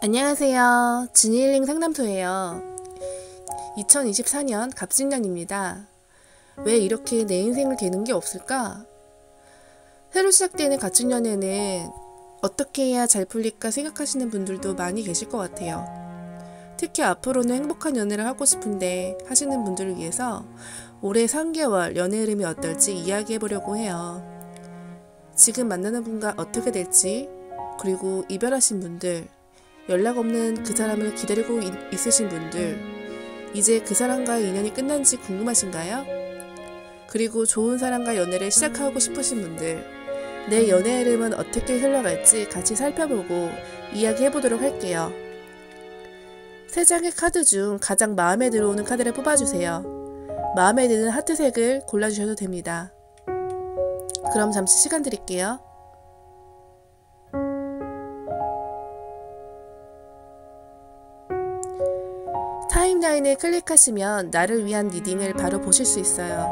안녕하세요. 지니힐링 상담소예요. 2024년 갑진년입니다. 왜 이렇게 내 인생을 개는 게 없을까? 새로 시작되는 갑진년에는 어떻게 해야 잘 풀릴까 생각하시는 분들도 많이 계실 것 같아요. 특히 앞으로는 행복한 연애를 하고 싶은데 하시는 분들을 위해서 올해 3개월 연애 흐름이 어떨지 이야기해보려고 해요. 지금 만나는 분과 어떻게 될지, 그리고 이별하신 분들, 연락 없는 그 사람을 기다리고 있으신 분들, 이제 그 사람과의 인연이 끝난지 궁금하신가요? 그리고 좋은 사람과 연애를 시작하고 싶으신 분들, 내 연애 흐름은 어떻게 흘러갈지 같이 살펴보고 이야기해보도록 할게요. 3장의 카드 중 가장 마음에 들어오는 카드를 뽑아주세요. 마음에 드는 하트색을 골라주셔도 됩니다. 그럼 잠시 시간 드릴게요. 타임라인을 클릭하시면 나를 위한 리딩을 바로 보실 수 있어요.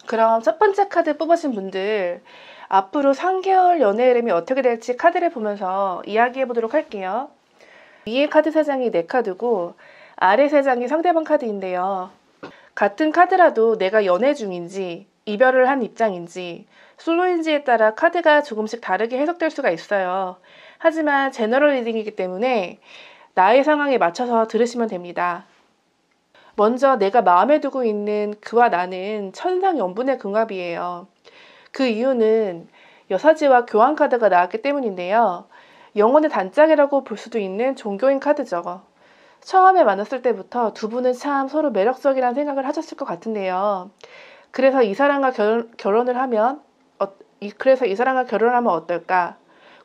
그럼 첫 번째 카드 뽑으신 분들, 앞으로 3개월 연애 흐름이 어떻게 될지 카드를 보면서 이야기해 보도록 할게요. 위에 카드 3장이 내 카드고 아래 3장이 상대방 카드인데요. 같은 카드라도 내가 연애 중인지 이별을 한 입장인지 솔로인지에 따라 카드가 조금씩 다르게 해석될 수가 있어요. 하지만 제너럴 리딩이기 때문에 나의 상황에 맞춰서 들으시면 됩니다. 먼저 내가 마음에 두고 있는 그와 나는 천상연분의 궁합이에요. 그 이유는 여사지와 교환 카드가 나왔기 때문인데요. 영혼의 단짝이라고 볼 수도 있는 종교인 카드죠. 처음에 만났을 때부터 두 분은 참 서로 매력적이라는 생각을 하셨을 것 같은데요. 그래서 이 사람과 결혼을 하면 어떨까?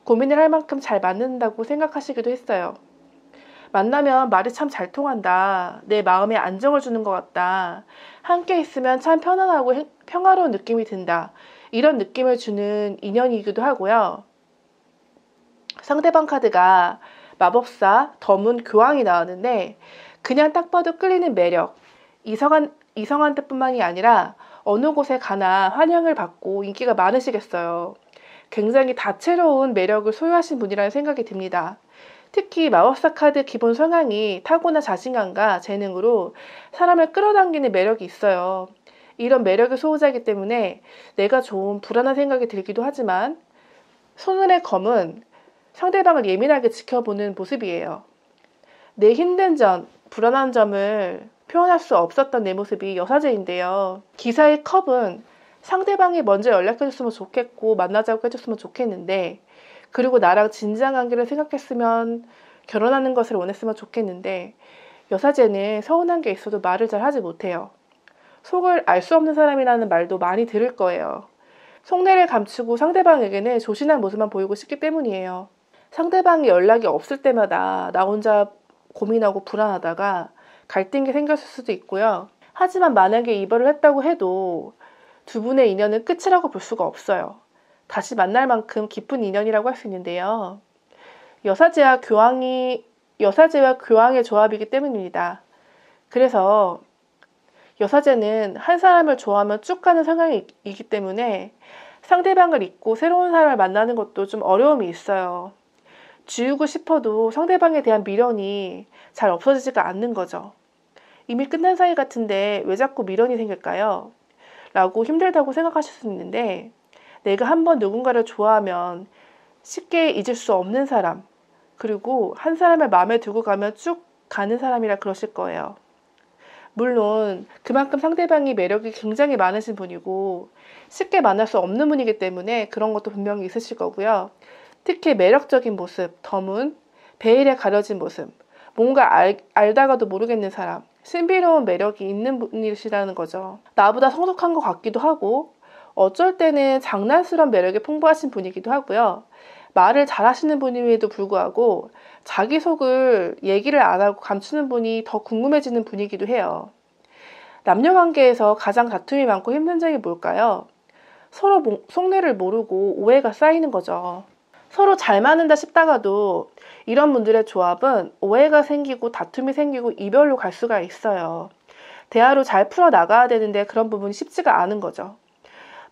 고민을 할 만큼 잘 맞는다고 생각하시기도 했어요. 만나면 말이 참 잘 통한다. 내 마음에 안정을 주는 것 같다. 함께 있으면 참 편안하고 평화로운 느낌이 든다. 이런 느낌을 주는 인연이기도 하고요. 상대방 카드가 마법사, 더문, 교황이 나왔는데 그냥 딱 봐도 끌리는 매력. 이성한테 뿐만이 아니라 어느 곳에 가나 환영을 받고 인기가 많으시겠어요. 굉장히 다채로운 매력을 소유하신 분이라는 생각이 듭니다. 특히 마법사 카드 기본 성향이 타고난 자신감과 재능으로 사람을 끌어당기는 매력이 있어요. 이런 매력의 소유자이기 때문에 내가 좀 불안한 생각이 들기도 하지만 손은의 검은 상대방을 예민하게 지켜보는 모습이에요. 내 힘든 점, 불안한 점을 표현할 수 없었던 내 모습이 여사제인데요. 기사의 컵은 상대방이 먼저 연락해줬으면 좋겠고 만나자고 해줬으면 좋겠는데, 그리고 나랑 진지한 관계를 생각했으면 결혼하는 것을 원했으면 좋겠는데, 여사제는 서운한 게 있어도 말을 잘 하지 못해요. 속을 알 수 없는 사람이라는 말도 많이 들을 거예요. 속내를 감추고 상대방에게는 조신한 모습만 보이고 싶기 때문이에요. 상대방이 연락이 없을 때마다 나 혼자 고민하고 불안하다가 갈등이 생겼을 수도 있고요. 하지만 만약에 이별을 했다고 해도 두 분의 인연은 끝이라고 볼 수가 없어요. 다시 만날 만큼 깊은 인연이라고 할 수 있는데요. 여사제와 교황의 조합이기 때문입니다. 그래서 여사제는 한 사람을 좋아하면 쭉 가는 성향이기 때문에 상대방을 잊고 새로운 사람을 만나는 것도 좀 어려움이 있어요. 지우고 싶어도 상대방에 대한 미련이 잘 없어지지가 않는 거죠. 이미 끝난 사이 같은데 왜 자꾸 미련이 생길까요? 라고 힘들다고 생각하실 수 있는데, 내가 한번 누군가를 좋아하면 쉽게 잊을 수 없는 사람, 그리고 한 사람을 마음에 두고 가면 쭉 가는 사람이라 그러실 거예요. 물론 그만큼 상대방이 매력이 굉장히 많으신 분이고 쉽게 만날 수 없는 분이기 때문에 그런 것도 분명히 있으실 거고요. 특히 매력적인 모습, 더문, 베일에 가려진 모습, 뭔가 알다가도 모르겠는 사람, 신비로운 매력이 있는 분이시라는 거죠. 나보다 성숙한 것 같기도 하고 어쩔 때는 장난스러운 매력이 풍부하신 분이기도 하고요. 말을 잘하시는 분임에도 불구하고 자기 속을 얘기를 안 하고 감추는 분이 더 궁금해지는 분이기도 해요. 남녀관계에서 가장 다툼이 많고 힘든 점이 뭘까요? 서로 속내를 모르고 오해가 쌓이는 거죠. 서로 잘 맞는다 싶다가도 이런 분들의 조합은 오해가 생기고 다툼이 생기고 이별로 갈 수가 있어요. 대화로 잘 풀어나가야 되는데 그런 부분이 쉽지가 않은 거죠.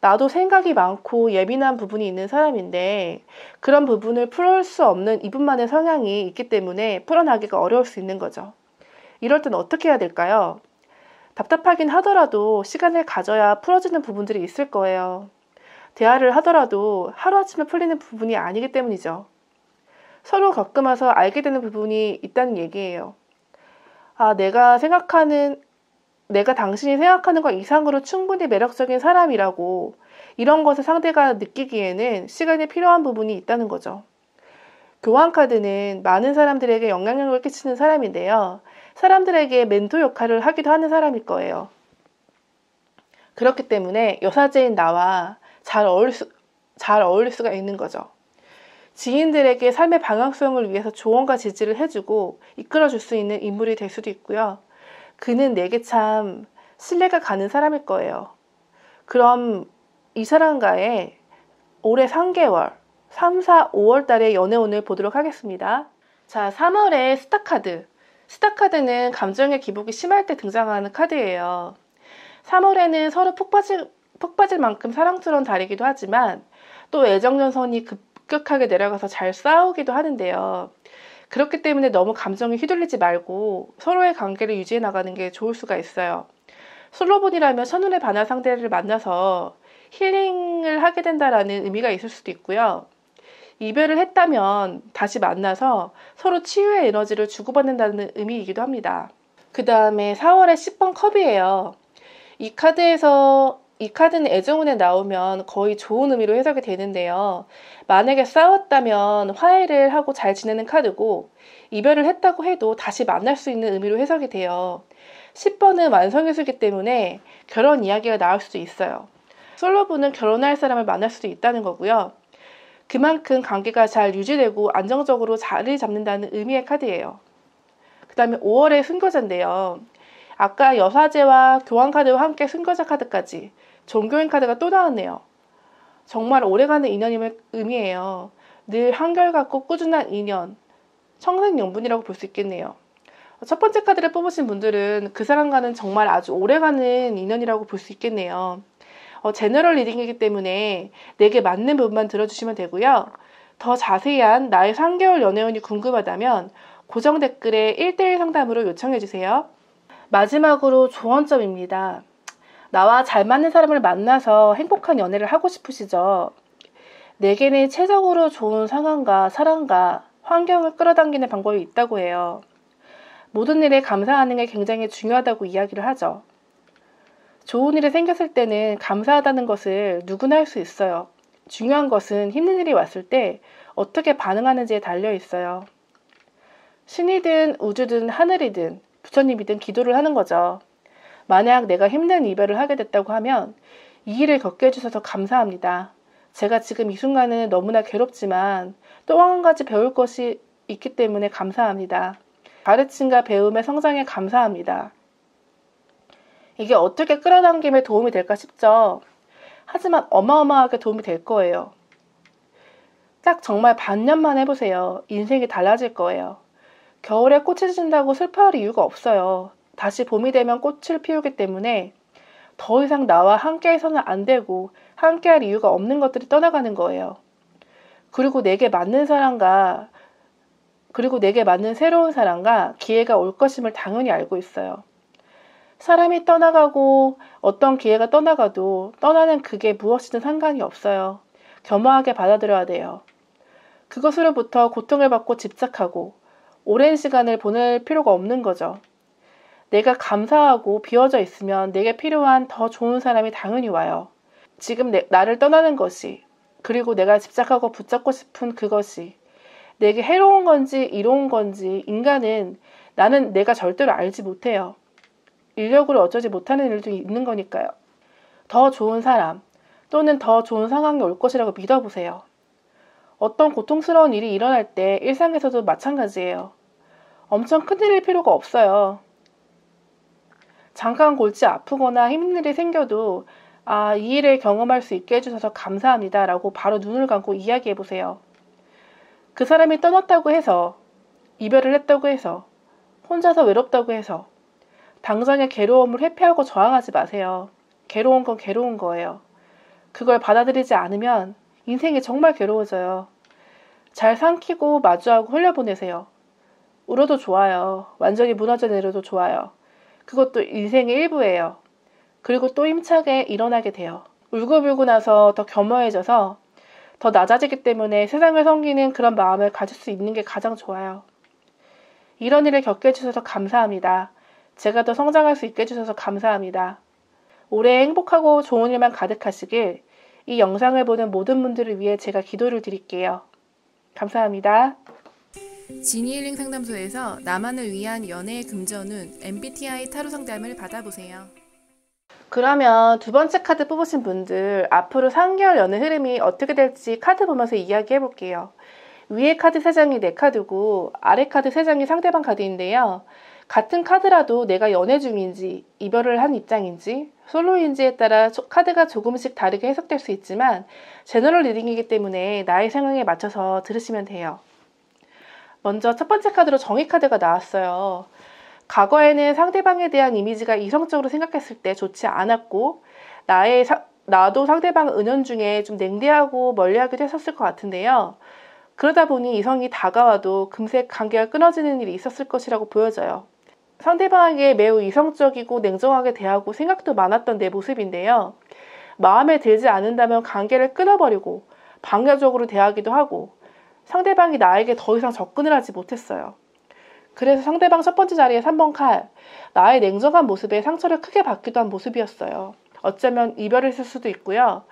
나도 생각이 많고 예민한 부분이 있는 사람인데 그런 부분을 풀 수 없는 이분만의 성향이 있기 때문에 풀어나기가 어려울 수 있는 거죠. 이럴 땐 어떻게 해야 될까요? 답답하긴 하더라도 시간을 가져야 풀어지는 부분들이 있을 거예요. 대화를 하더라도 하루아침에 풀리는 부분이 아니기 때문이죠. 서로 겪으면서 알게 되는 부분이 있다는 얘기예요. 아, 내가 당신이 생각하는 것 이상으로 충분히 매력적인 사람이라고 이런 것을 상대가 느끼기에는 시간이 필요한 부분이 있다는 거죠. 교환카드는 많은 사람들에게 영향력을 끼치는 사람인데요. 사람들에게 멘토 역할을 하기도 하는 사람일 거예요. 그렇기 때문에 여사제인 나와 잘 어울릴 수가 있는 거죠. 지인들에게 삶의 방향성을 위해서 조언과 지지를 해주고 이끌어줄 수 있는 인물이 될 수도 있고요. 그는 내게 참 신뢰가 가는 사람일 거예요. 그럼 이 사람과의 올해 3개월, 3, 4, 5월 달의 연애운을 보도록 하겠습니다. 자, 3월에 스타카드. 스타카드는 감정의 기복이 심할 때 등장하는 카드예요. 3월에는 서로 푹 빠질 만큼 사랑스러운 달이기도 하지만 또 애정전선이 급격하게 내려가서 잘 싸우기도 하는데요. 그렇기 때문에 너무 감정에 휘둘리지 말고 서로의 관계를 유지해 나가는 게 좋을 수가 있어요. 솔로분이라면 첫눈에 반할 상대를 만나서 힐링을 하게 된다라는 의미가 있을 수도 있고요. 이별을 했다면 다시 만나서 서로 치유의 에너지를 주고받는다는 의미이기도 합니다. 그 다음에 4월에 10번 컵이에요. 이 카드는 애정운에 나오면 거의 좋은 의미로 해석이 되는데요. 만약에 싸웠다면 화해를 하고 잘 지내는 카드고 이별을 했다고 해도 다시 만날 수 있는 의미로 해석이 돼요. 10번은 완성의 수이기 때문에 결혼 이야기가 나올 수도 있어요. 솔로분은 결혼할 사람을 만날 수도 있다는 거고요. 그만큼 관계가 잘 유지되고 안정적으로 자리 잡는다는 의미의 카드예요. 그 다음에 5월의 순교자인데요. 아까 여사제와 교환카드와 함께 순교자 카드까지 종교인 카드가 또 나왔네요. 정말 오래가는 인연임을 의미해요. 늘 한결같고 꾸준한 인연, 청생연분이라고 볼 수 있겠네요. 첫 번째 카드를 뽑으신 분들은 그 사람과는 정말 아주 오래가는 인연이라고 볼 수 있겠네요. 제너럴 리딩이기 때문에 내게 맞는 부분만 들어주시면 되고요. 더 자세한 나의 3개월 연애운이 궁금하다면 고정 댓글에 1:1 상담으로 요청해주세요. 마지막으로 조언점입니다. 나와 잘 맞는 사람을 만나서 행복한 연애를 하고 싶으시죠? 내게는 최적으로 좋은 상황과 사랑과 환경을 끌어당기는 방법이 있다고 해요. 모든 일에 감사하는 게 굉장히 중요하다고 이야기를 하죠. 좋은 일이 생겼을 때는 감사하다는 것을 누구나 할 수 있어요. 중요한 것은 힘든 일이 왔을 때 어떻게 반응하는지에 달려 있어요. 신이든 우주든 하늘이든 부처님이든 기도를 하는 거죠. 만약 내가 힘든 이별을 하게 됐다고 하면 이 일을 겪게 해주셔서 감사합니다. 제가 지금 이 순간은 너무나 괴롭지만 또 한 가지 배울 것이 있기 때문에 감사합니다. 가르침과 배움의 성장에 감사합니다. 이게 어떻게 끌어당김에 도움이 될까 싶죠. 하지만 어마어마하게 도움이 될 거예요. 딱 정말 반년만 해보세요. 인생이 달라질 거예요. 겨울에 꽃이 진다고 슬퍼할 이유가 없어요. 다시 봄이 되면 꽃을 피우기 때문에 더 이상 나와 함께해서는 안 되고 함께할 이유가 없는 것들이 떠나가는 거예요. 그리고 내게 맞는 새로운 사람과 기회가 올 것임을 당연히 알고 있어요. 사람이 떠나가고 어떤 기회가 떠나가도 떠나는 그게 무엇이든 상관이 없어요. 겸허하게 받아들여야 돼요. 그것으로부터 고통을 받고 집착하고 오랜 시간을 보낼 필요가 없는 거죠. 내가 감사하고 비워져 있으면 내게 필요한 더 좋은 사람이 당연히 와요. 지금 나를 떠나는 것이, 그리고 내가 집착하고 붙잡고 싶은 그것이 내게 해로운 건지 이로운 건지 나는 내가 절대로 알지 못해요. 인력으로 어쩌지 못하는 일도 있는 거니까요. 더 좋은 사람 또는 더 좋은 상황이 올 것이라고 믿어보세요. 어떤 고통스러운 일이 일어날 때 일상에서도 마찬가지예요. 엄청 큰일일 필요가 없어요. 잠깐 골치 아프거나 힘든 일이 생겨도 이 일을 경험할 수 있게 해주셔서 감사합니다 라고 바로 눈을 감고 이야기해보세요. 그 사람이 떠났다고 해서, 이별을 했다고 해서, 혼자서 외롭다고 해서 당장의 괴로움을 회피하고 저항하지 마세요. 괴로운 건 괴로운 거예요. 그걸 받아들이지 않으면 인생이 정말 괴로워져요. 잘 삼키고 마주하고 흘려보내세요. 울어도 좋아요. 완전히 무너져 내려도 좋아요. 그것도 인생의 일부예요. 그리고 또 힘차게 일어나게 돼요. 울고불고 나서 더 겸허해져서 더 낮아지기 때문에 세상을 섬기는 그런 마음을 가질 수 있는 게 가장 좋아요. 이런 일을 겪게 해주셔서 감사합니다. 제가 더 성장할 수 있게 해주셔서 감사합니다. 올해 행복하고 좋은 일만 가득하시길 이 영상을 보는 모든 분들을 위해 제가 기도를 드릴게요. 감사합니다. 지니힐링 상담소에서 나만을 위한 연애의 금전운 MBTI 타로 상담을 받아보세요. 그러면 두 번째 카드 뽑으신 분들 앞으로 3개월 연애 흐름이 어떻게 될지 카드 보면서 이야기해 볼게요. 위에 카드 3장이 내 카드고 아래 카드 3장이 상대방 카드인데요. 같은 카드라도 내가 연애 중인지 이별을 한 입장인지 솔로인지에 따라 카드가 조금씩 다르게 해석될 수 있지만 제너럴 리딩이기 때문에 나의 상황에 맞춰서 들으시면 돼요. 먼저 첫 번째 카드로 정의 카드가 나왔어요. 과거에는 상대방에 대한 이미지가 이성적으로 생각했을 때 좋지 않았고 나도 상대방 은연중에 좀 냉대하고 멀리하기도 했었을 것 같은데요. 그러다 보니 이성이 다가와도 금세 관계가 끊어지는 일이 있었을 것이라고 보여져요. 상대방에게 매우 이성적이고 냉정하게 대하고 생각도 많았던 내 모습인데요. 마음에 들지 않는다면 관계를 끊어버리고 방어적으로 대하기도 하고 상대방이 나에게 더 이상 접근을 하지 못했어요. 그래서 상대방 첫 번째 자리에 3번 칼, 나의 냉정한 모습에 상처를 크게 받기도 한 모습이었어요. 어쩌면 이별을 했을 수도 있고요.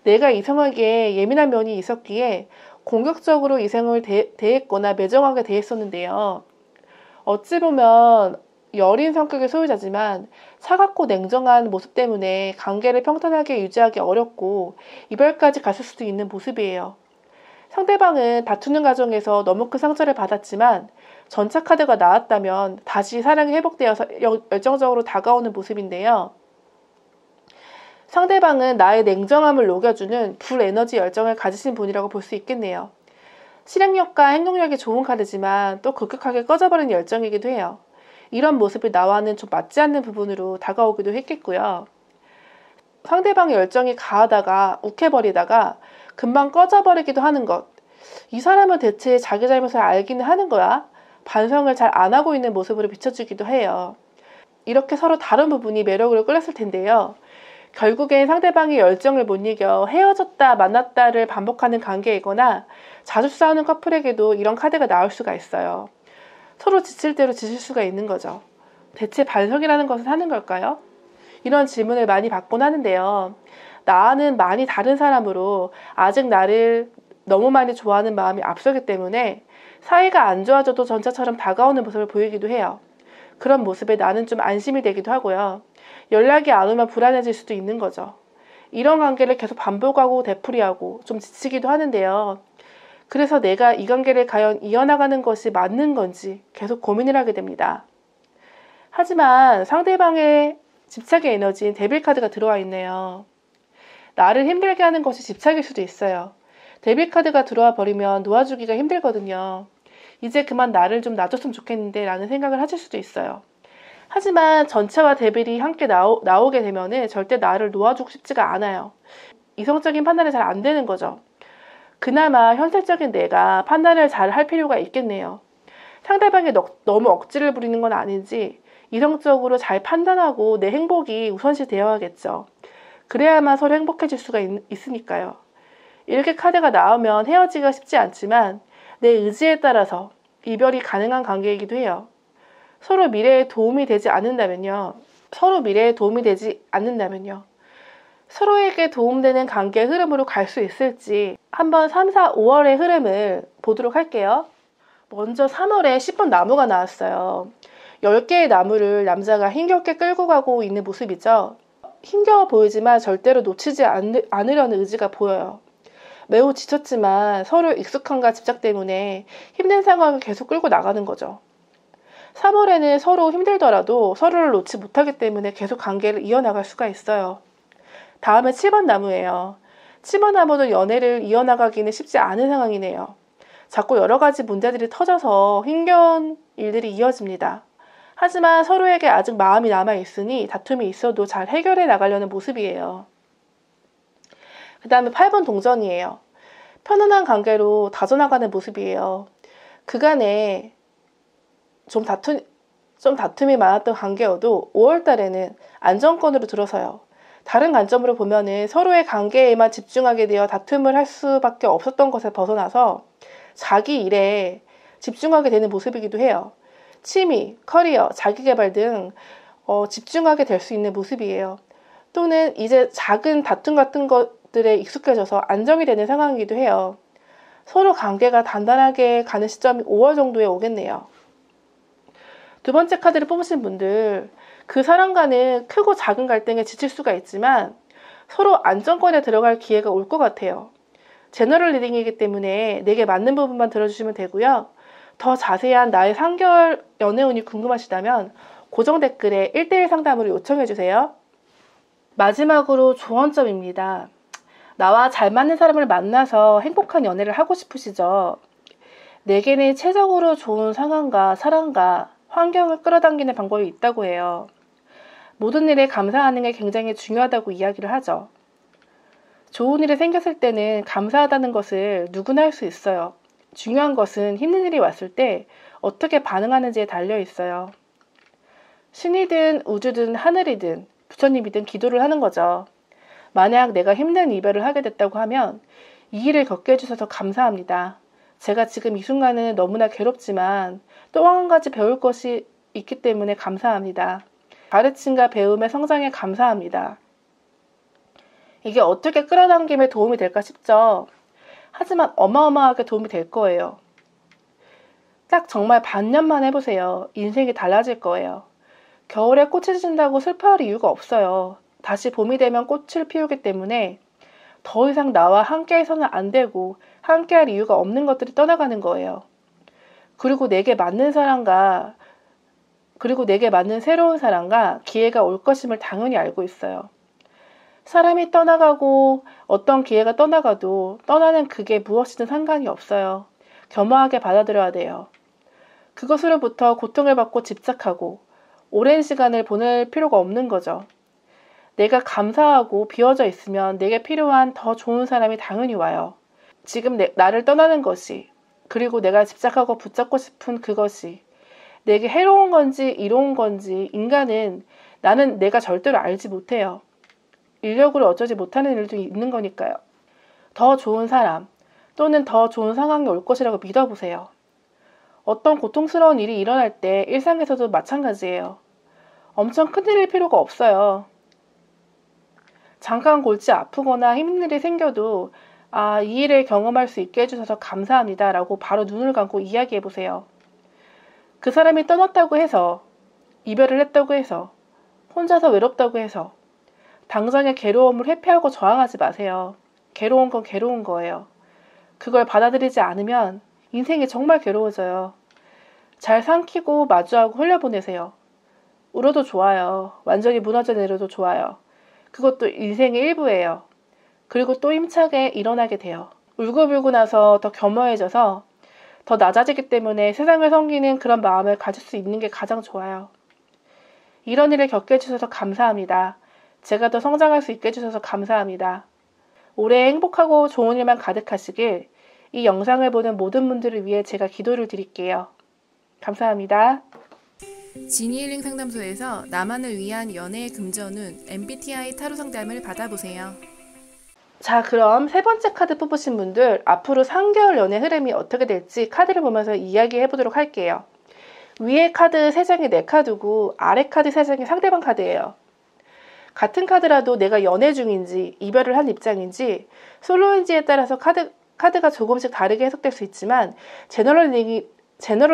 내가 이성에게 예민한 면이 있었기에 공격적으로 이성을 대했거나 매정하게 대했었는데요. 어찌 보면 여린 성격의 소유자지만 차갑고 냉정한 모습 때문에 관계를 평탄하게 유지하기 어렵고 이별까지 갔을 수도 있는 모습이에요. 상대방은 다투는 과정에서 너무 큰 상처를 받았지만 전차 카드가 나왔다면 다시 사랑이 회복되어서 열정적으로 다가오는 모습인데요. 상대방은 나의 냉정함을 녹여주는 불 에너지 열정을 가지신 분이라고 볼 수 있겠네요. 실행력과 행동력이 좋은 카드지만 또 급격하게 꺼져버린 열정이기도 해요. 이런 모습이 나와는 좀 맞지 않는 부분으로 다가오기도 했겠고요. 상대방의 열정이 가하다가 욱해버리다가 금방 꺼져버리기도 하는 것. 이 사람은 대체 자기 잘못을 알기는 하는 거야? 반성을 잘 안 하고 있는 모습으로 비춰지기도 해요. 이렇게 서로 다른 부분이 매력으로 끌렸을 텐데요. 결국엔 상대방의 열정을 못 이겨 헤어졌다 만났다를 반복하는 관계이거나 자주 싸우는 커플에게도 이런 카드가 나올 수가 있어요. 서로 지칠 대로 지칠 수가 있는 거죠. 대체 반성이라는 것은 하는 걸까요? 이런 질문을 많이 받곤 하는데요. 나와는 많이 다른 사람으로 아직 나를 너무 많이 좋아하는 마음이 앞서기 때문에 사이가 안 좋아져도 전차처럼 다가오는 모습을 보이기도 해요. 그런 모습에 나는 좀 안심이 되기도 하고요. 연락이 안 오면 불안해질 수도 있는 거죠. 이런 관계를 계속 반복하고 되풀이하고 좀 지치기도 하는데요. 그래서 내가 이 관계를 과연 이어나가는 것이 맞는 건지 계속 고민을 하게 됩니다. 하지만 상대방의 집착의 에너지인 데빌 카드가 들어와 있네요. 나를 힘들게 하는 것이 집착일 수도 있어요. 데빌 카드가 들어와 버리면 놓아주기가 힘들거든요. 이제 그만 나를 좀 놔줬으면 좋겠는데 라는 생각을 하실 수도 있어요. 하지만 전체와 데빌이 함께 나오게 되면은 절대 나를 놓아주고 싶지가 않아요. 이성적인 판단이 잘 안 되는 거죠. 그나마 현실적인 내가 판단을 잘 할 필요가 있겠네요. 상대방이 너무 억지를 부리는 건 아닌지 이성적으로 잘 판단하고 내 행복이 우선시 되어야겠죠. 그래야만 서로 행복해질 수가 있으니까요. 이렇게 카드가 나오면 헤어지기가 쉽지 않지만 내 의지에 따라서 이별이 가능한 관계이기도 해요. 서로 미래에 도움이 되지 않는다면요. 서로에게 도움되는 관계의 흐름으로 갈 수 있을지 한번 3, 4, 5월의 흐름을 보도록 할게요. 먼저 3월에 10번 나무가 나왔어요. 10개의 나무를 남자가 힘겹게 끌고 가고 있는 모습이죠. 힘겨워 보이지만 절대로 놓치지 않으려는 의지가 보여요. 매우 지쳤지만 서로 익숙함과 집착 때문에 힘든 상황을 계속 끌고 나가는 거죠. 3월에는 서로 힘들더라도 서로를 놓지 못하기 때문에 계속 관계를 이어나갈 수가 있어요. 다음에 7번 나무예요. 7번 나무도 연애를 이어나가기는 쉽지 않은 상황이네요. 자꾸 여러 가지 문제들이 터져서 힘겨운 일들이 이어집니다. 하지만 서로에게 아직 마음이 남아있으니 다툼이 있어도 잘 해결해 나가려는 모습이에요. 그 다음에 8번 동전이에요. 편안한 관계로 다져나가는 모습이에요. 그간에 좀 다툼이 많았던 관계여도 5월 달에는 안정권으로 들어서요. 다른 관점으로 보면은 서로의 관계에만 집중하게 되어 다툼을 할 수밖에 없었던 것에 벗어나서 자기 일에 집중하게 되는 모습이기도 해요. 취미, 커리어, 자기개발 등 집중하게 될 수 있는 모습이에요. 또는 이제 작은 다툼 같은 것들에 익숙해져서 안정이 되는 상황이기도 해요. 서로 관계가 단단하게 가는 시점이 5월 정도에 오겠네요. 두 번째 카드를 뽑으신 분들, 그 사람과는 크고 작은 갈등에 지칠 수가 있지만 서로 안정권에 들어갈 기회가 올 것 같아요. 제너럴 리딩이기 때문에 내게 맞는 부분만 들어주시면 되고요. 더 자세한 나의 3개월 연애운이 궁금하시다면 고정 댓글에 1대1 상담으로 요청해주세요. 마지막으로 조언점입니다. 나와 잘 맞는 사람을 만나서 행복한 연애를 하고 싶으시죠? 내게는 최적으로 좋은 상황과 사랑과 환경을 끌어당기는 방법이 있다고 해요. 모든 일에 감사하는 게 굉장히 중요하다고 이야기를 하죠. 좋은 일이 생겼을 때는 감사하다는 것을 누구나 할 수 있어요. 중요한 것은 힘든 일이 왔을 때 어떻게 반응하는지에 달려 있어요. 신이든 우주든 하늘이든 부처님이든 기도를 하는 거죠. 만약 내가 힘든 이별을 하게 됐다고 하면 이 일을 겪게 해주셔서 감사합니다. 제가 지금 이 순간은 너무나 괴롭지만 또 한 가지 배울 것이 있기 때문에 감사합니다. 가르침과 배움의 성장에 감사합니다. 이게 어떻게 끌어당김에 도움이 될까 싶죠? 하지만 어마어마하게 도움이 될 거예요. 딱 정말 반년만 해보세요. 인생이 달라질 거예요. 겨울에 꽃이 진다고 슬퍼할 이유가 없어요. 다시 봄이 되면 꽃을 피우기 때문에 더 이상 나와 함께해서는 안 되고 함께할 이유가 없는 것들이 떠나가는 거예요. 그리고 내게 맞는 새로운 사람과 기회가 올 것임을 당연히 알고 있어요. 사람이 떠나가고 어떤 기회가 떠나가도 떠나는 그게 무엇이든 상관이 없어요. 겸허하게 받아들여야 돼요. 그것으로부터 고통을 받고 집착하고 오랜 시간을 보낼 필요가 없는 거죠. 내가 감사하고 비워져 있으면 내게 필요한 더 좋은 사람이 당연히 와요. 지금 나를 떠나는 것이, 그리고 내가 집착하고 붙잡고 싶은 그것이 내게 해로운 건지 이로운 건지 나는 내가 절대로 알지 못해요. 인력으로 어쩌지 못하는 일도 있는 거니까요. 더 좋은 사람 또는 더 좋은 상황이 올 것이라고 믿어보세요. 어떤 고통스러운 일이 일어날 때 일상에서도 마찬가지예요. 엄청 큰일일 필요가 없어요. 잠깐 골치 아프거나 힘든 일이 생겨도 이 일을 경험할 수 있게 해주셔서 감사합니다 라고 바로 눈을 감고 이야기해보세요. 그 사람이 떠났다고 해서, 이별을 했다고 해서, 혼자서 외롭다고 해서 당장의 괴로움을 회피하고 저항하지 마세요. 괴로운 건 괴로운 거예요. 그걸 받아들이지 않으면 인생이 정말 괴로워져요. 잘 삼키고 마주하고 흘려보내세요. 울어도 좋아요. 완전히 무너져 내려도 좋아요. 그것도 인생의 일부예요. 그리고 또 힘차게 일어나게 돼요. 울고불고 나서 더 겸허해져서 더 낮아지기 때문에 세상을 섬기는 그런 마음을 가질 수 있는 게 가장 좋아요. 이런 일을 겪게 해주셔서 감사합니다. 제가 더 성장할 수 있게 해주셔서 감사합니다. 올해 행복하고 좋은 일만 가득하시길 이 영상을 보는 모든 분들을 위해 제가 기도를 드릴게요. 감사합니다. 지니힐링 상담소에서 나만을 위한 연애의 금전운 MBTI 타로 상담을 받아보세요. 자, 그럼 세 번째 카드 뽑으신 분들 앞으로 3개월 연애 흐름이 어떻게 될지 카드를 보면서 이야기해 보도록 할게요. 위에 카드 3장이 내 카드고 아래 카드 3장이 상대방 카드예요. 같은 카드라도 내가 연애 중인지 이별을 한 입장인지 솔로인지에 따라서 카드가 조금씩 다르게 해석될 수 있지만 제너럴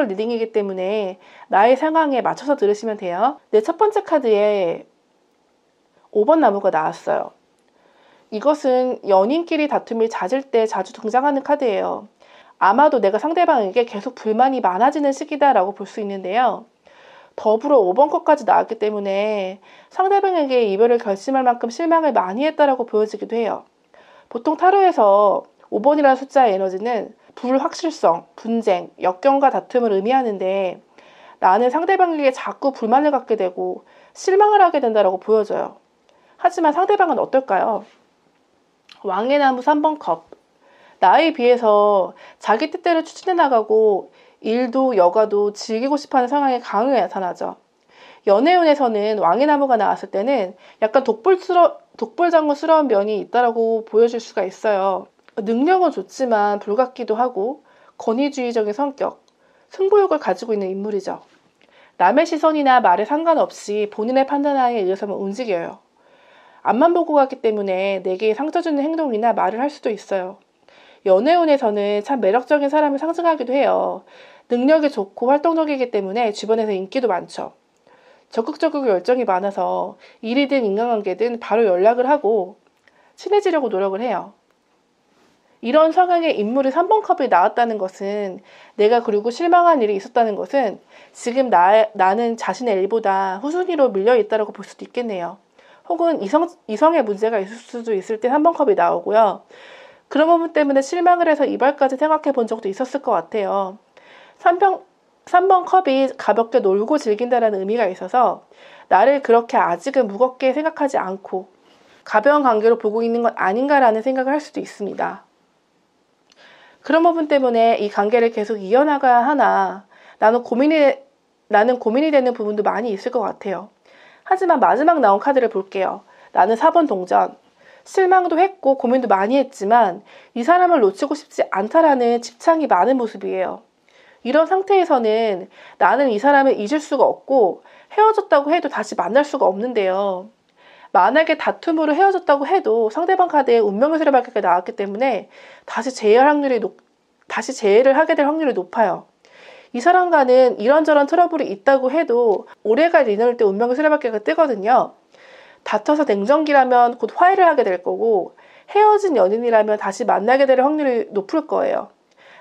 리딩이기 때문에 나의 상황에 맞춰서 들으시면 돼요. 내 첫 번째 카드에 5번 나무가 나왔어요. 이것은 연인끼리 다툼이 잦을 때 자주 등장하는 카드예요. 아마도 내가 상대방에게 계속 불만이 많아지는 시기다라고 볼 수 있는데요. 더불어 5번 컷까지 나왔기 때문에 상대방에게 이별을 결심할 만큼 실망을 많이 했다라고 보여지기도 해요. 보통 타로에서 5번이라는 숫자의 에너지는 불확실성, 분쟁, 역경과 다툼을 의미하는데 나는 상대방에게 자꾸 불만을 갖게 되고 실망을 하게 된다고 보여져요. 하지만 상대방은 어떨까요? 왕의 나무 3번 컵. 나에 비해서 자기 뜻대로 추진해 나가고 일도 여가도 즐기고 싶어하는 상황이 강하게 나타나죠. 연애운에서는 왕의 나무가 나왔을 때는 약간 독불장군스러운 면이 있다라고 보여줄 수가 있어요. 능력은 좋지만 불같기도 하고 권위주의적인 성격, 승부욕을 가지고 있는 인물이죠. 남의 시선이나 말에 상관없이 본인의 판단하에 의해서만 움직여요. 앞만 보고 가기 때문에 내게 상처 주는 행동이나 말을 할 수도 있어요. 연애운에서는 참 매력적인 사람을 상징하기도 해요. 능력이 좋고 활동적이기 때문에 주변에서 인기도 많죠. 적극적이고 열정이 많아서 일이든 인간관계든 바로 연락을 하고 친해지려고 노력을 해요. 이런 성향의 인물이 3번 컵이 나왔다는 것은 내가 그리고 실망한 일이 있었다는 것은 지금 나는 자신의 일보다 후순위로 밀려있다고 볼 수도 있겠네요. 혹은 이성의 문제가 있을 수도 있을 때 3번 컵이 나오고요. 그런 부분 때문에 실망을 해서 이발까지 생각해 본 적도 있었을 것 같아요. 3번 컵이 가볍게 놀고 즐긴다는 의미가 있어서 나를 그렇게 아직은 무겁게 생각하지 않고 가벼운 관계로 보고 있는 건 아닌가라는 생각을 할 수도 있습니다. 그런 부분 때문에 이 관계를 계속 이어나가야 하나 나는 고민이 되는 부분도 많이 있을 것 같아요. 하지만 마지막 나온 카드를 볼게요. 나는 4번 동전. 실망도 했고 고민도 많이 했지만 이 사람을 놓치고 싶지 않다라는 집착이 많은 모습이에요. 이런 상태에서는 나는 이 사람을 잊을 수가 없고 헤어졌다고 해도 다시 만날 수가 없는데요. 만약에 다툼으로 헤어졌다고 해도 상대방 카드에 운명의 수레바퀴가 나왔기 때문에 다시 재회를 하게 될 확률이 높아요. 이 사람과는 이런저런 트러블이 있다고 해도 오래갈 인연일 때 운명의 수레바퀴가 뜨거든요. 다퉈서 냉전기라면 곧 화해를 하게 될 거고 헤어진 연인이라면 다시 만나게 될 확률이 높을 거예요.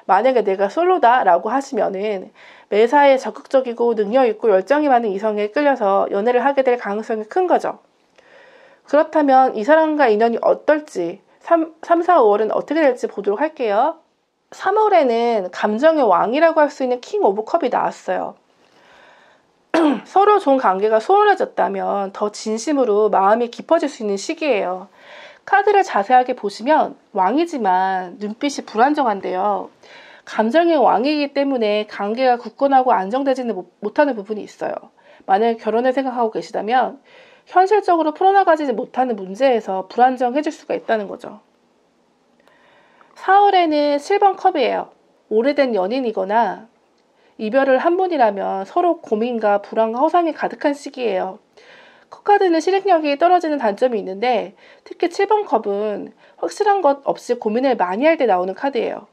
만약에 내가 솔로다라고 하시면은 매사에 적극적이고 능력있고 열정이 많은 이성에 끌려서 연애를 하게 될 가능성이 큰 거죠. 그렇다면 이 사람과 인연이 어떨지 3, 4, 5월은 어떻게 될지 보도록 할게요. 3월에는 감정의 왕이라고 할 수 있는 킹 오브 컵이 나왔어요. 서로 좋은 관계가 소원해졌다면 더 진심으로 마음이 깊어질 수 있는 시기예요. 카드를 자세하게 보시면 왕이지만 눈빛이 불안정한데요. 감정의 왕이기 때문에 관계가 굳건하고 안정되지는 못하는 부분이 있어요. 만약 결혼을 생각하고 계시다면 현실적으로 풀어나가지 못하는 문제에서 불안정해질 수가 있다는 거죠. 4월에는 7번 컵이에요. 오래된 연인이거나 이별을 한 분이라면 서로 고민과 불안과 허상이 가득한 시기예요. 컵카드는 실행력이 떨어지는 단점이 있는데 특히 7번 컵은 확실한 것 없이 고민을 많이 할 때 나오는 카드예요.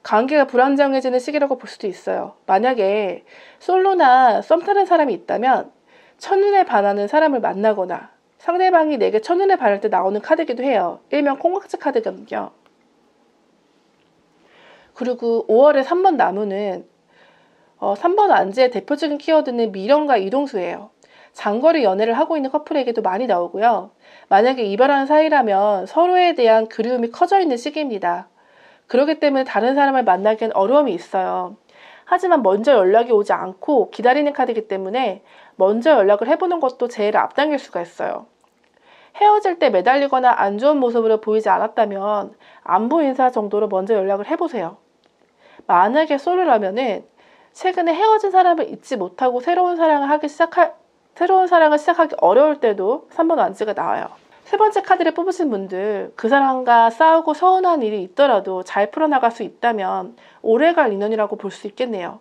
관계가 불안정해지는 시기라고 볼 수도 있어요. 만약에 솔로나 썸 타는 사람이 있다면 첫눈에 반하는 사람을 만나거나 상대방이 내게 첫눈에 반할 때 나오는 카드이기도 해요. 일명 콩깍지 카드거든요. 그리고 5월에 3번 나무는 3번 안지의 대표적인 키워드는 미련과 이동수예요. 장거리 연애를 하고 있는 커플에게도 많이 나오고요. 만약에 이별한 사이라면 서로에 대한 그리움이 커져 있는 시기입니다. 그렇기 때문에 다른 사람을 만나기엔 어려움이 있어요. 하지만 먼저 연락이 오지 않고 기다리는 카드이기 때문에 먼저 연락을 해보는 것도 재회를 앞당길 수가 있어요. 헤어질 때 매달리거나 안 좋은 모습으로 보이지 않았다면 안부 인사 정도로 먼저 연락을 해보세요. 만약에 솔로라면은 최근에 헤어진 사람을 잊지 못하고 새로운 사랑을 시작하기 어려울 때도 3번 완지가 나와요. 세 번째 카드를 뽑으신 분들, 그 사람과 싸우고 서운한 일이 있더라도 잘 풀어나갈 수 있다면 오래갈 인연이라고 볼 수 있겠네요.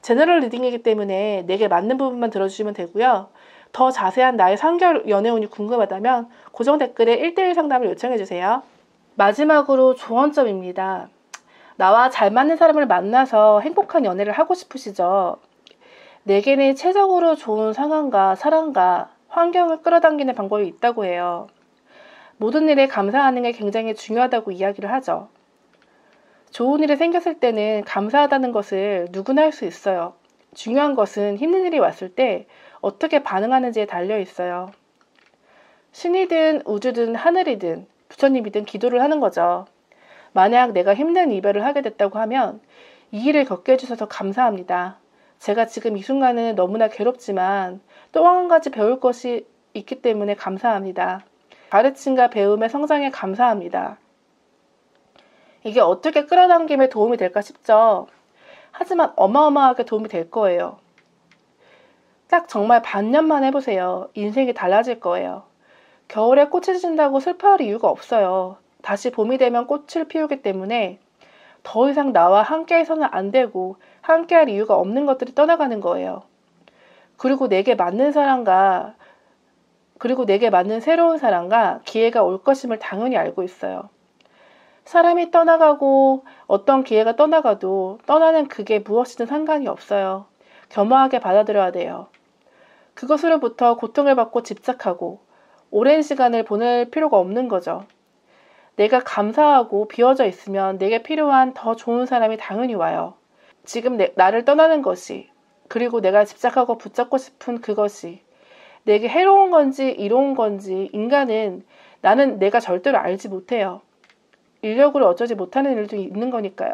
제너럴 리딩이기 때문에 내게 맞는 부분만 들어주시면 되고요. 더 자세한 나의 3개월 연애운이 궁금하다면 고정 댓글에 1:1 상담을 요청해주세요. 마지막으로 조언점입니다. 나와 잘 맞는 사람을 만나서 행복한 연애를 하고 싶으시죠? 내게는 최적으로 좋은 상황과 사랑과 환경을 끌어당기는 방법이 있다고 해요. 모든 일에 감사하는 게 굉장히 중요하다고 이야기를 하죠. 좋은 일이 생겼을 때는 감사하다는 것을 누구나 할 수 있어요. 중요한 것은 힘든 일이 왔을 때 어떻게 반응하는지에 달려 있어요. 신이든 우주든 하늘이든 부처님이든 기도를 하는 거죠. 만약 내가 힘든 이별을 하게 됐다고 하면 이 일을 겪게 해주셔서 감사합니다. 제가 지금 이 순간은 너무나 괴롭지만 또 한 가지 배울 것이 있기 때문에 감사합니다. 가르침과 배움의 성장에 감사합니다. 이게 어떻게 끌어당김에 도움이 될까 싶죠? 하지만 어마어마하게 도움이 될 거예요. 딱 정말 반년만 해보세요. 인생이 달라질 거예요. 겨울에 꽃이 진다고 슬퍼할 이유가 없어요. 다시 봄이 되면 꽃을 피우기 때문에 더 이상 나와 함께해서는 안 되고 함께할 이유가 없는 것들이 떠나가는 거예요. 그리고 내게 맞는 새로운 사람과 기회가 올 것임을 당연히 알고 있어요. 사람이 떠나가고 어떤 기회가 떠나가도 떠나는 그게 무엇이든 상관이 없어요. 겸허하게 받아들여야 돼요. 그것으로부터 고통을 받고 집착하고 오랜 시간을 보낼 필요가 없는 거죠. 내가 감사하고 비워져 있으면 내게 필요한 더 좋은 사람이 당연히 와요. 지금 나를 떠나는 것이, 그리고 내가 집착하고 붙잡고 싶은 그것이 내게 해로운 건지 이로운 건지 나는 내가 절대로 알지 못해요. 인력으로 어쩌지 못하는 일도 있는 거니까요.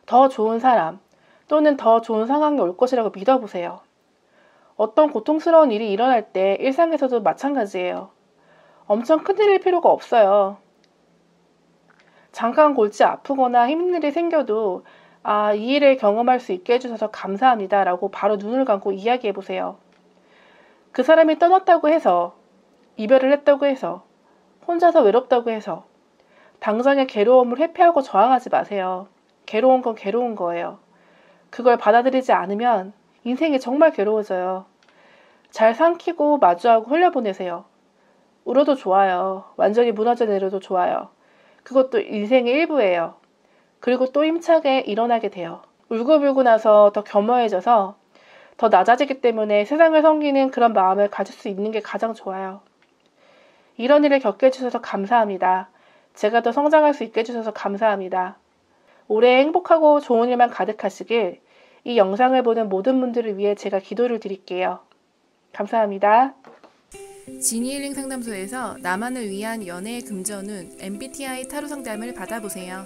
더 좋은 사람 또는 더 좋은 상황이 올 것이라고 믿어보세요. 어떤 고통스러운 일이 일어날 때 일상에서도 마찬가지예요. 엄청 큰일일 필요가 없어요. 잠깐 골치 아프거나 힘든 일이 생겨도 이 일을 경험할 수 있게 해주셔서 감사합니다 라고 바로 눈을 감고 이야기해보세요. 그 사람이 떠났다고 해서, 이별을 했다고 해서, 혼자서 외롭다고 해서 당장의 괴로움을 회피하고 저항하지 마세요. 괴로운 건 괴로운 거예요. 그걸 받아들이지 않으면 인생이 정말 괴로워져요. 잘 삼키고 마주하고 흘려보내세요. 울어도 좋아요. 완전히 무너져 내려도 좋아요. 그것도 인생의 일부예요. 그리고 또 힘차게 일어나게 돼요. 울고불고 나서 더 겸허해져서 더 낮아지기 때문에 세상을 섬기는 그런 마음을 가질 수 있는 게 가장 좋아요. 이런 일을 겪게 해주셔서 감사합니다. 제가 더 성장할 수 있게 해주셔서 감사합니다. 올해 행복하고 좋은 일만 가득하시길 이 영상을 보는 모든 분들을 위해 제가 기도를 드릴게요. 감사합니다. 지니힐링 상담소에서 나만을 위한 연애의 금전운 MBTI 타로 상담을 받아보세요.